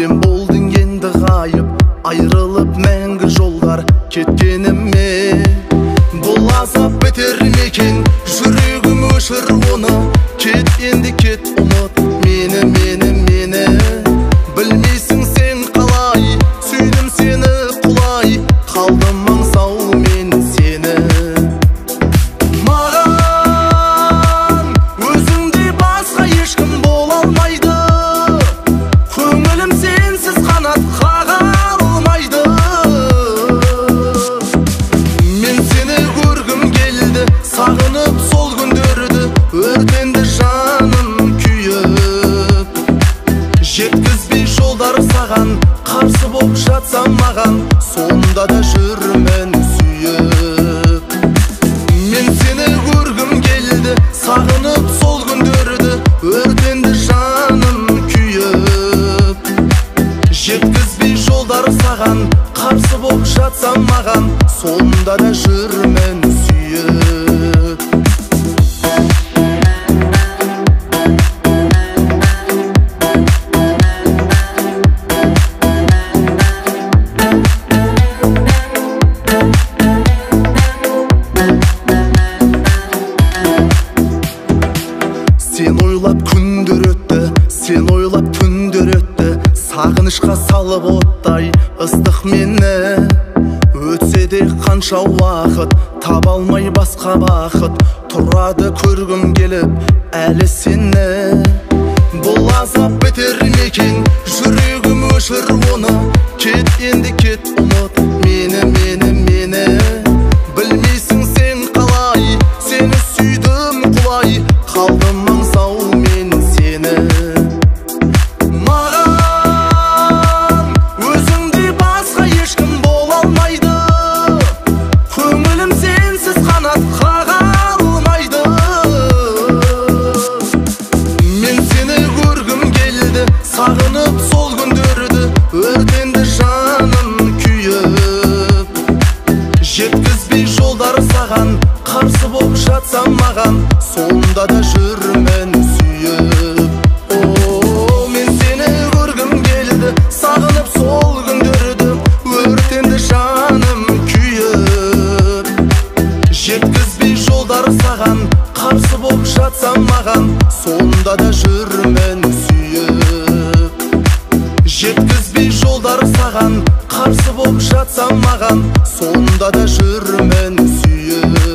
Sen boldun endi gayip, ayrılıp мәңгі жолдар кеткеніме. Бұл азап бітер мекен, жүрегім өшір оны. Кет енді кет, ұмыт мені, мені, мені. Білмейсің сен қалай, сүйдім сені құлай, қалдым аңсау мен сені. Маған өзіңдей басқа ешкім бола алмайды. Көңілім сенсіз қанат қаға алмайды. Мен сені көргім келді, сағынып сол күндерді, өртенді жаным күйіп. Жеткізбей жолдар саған, қарсы боп жатсам маған, сонда да жүрмін сүйіп. Мен сені көргім келді, сағынып сол күндерді, өртенді жаным күйіп. Жеткізбей жолдар саған, қарсы боп жатсам маған, сонда да жүрмін сүйіп. Сен ойлап күндер өтті, сен ойлап түндер өтті, сағынышқа салып оттай ыстық мені. Өтсе де қанша уақыт, таба алмай басқа бақыт, тұрады көргім келіп әлі сені. Бұл азап бітер мекен, жүрегім өшір оны. Кет енді кет, ұмыт мені, мені, мені. Білмейсің сен қалай, сені сүйдім құлай, қалдым аңсау мен сені. Маған өзіңдей басқа ешкім бола алмайды. Көңілім сенсіз қанат қаға алмайды. Мен сені көргім келді, сағынып сол күндерді, өртенді жаным күйіп. Жеткізбей жолдар саған, қарсы боп жатсам маған, сонда да жүрмін сүйіп. О, мен сені көргім келді, сағынып сол күндерді, өртенді жаным күйіп. Жеткізбей жолдар саған, қарсы боп жатсам маған, сонда да жүрмін сүйіп. Жеткізбей жолдар саған, қарсы боп жатсам маған, сонда да жүрмін сүйіп.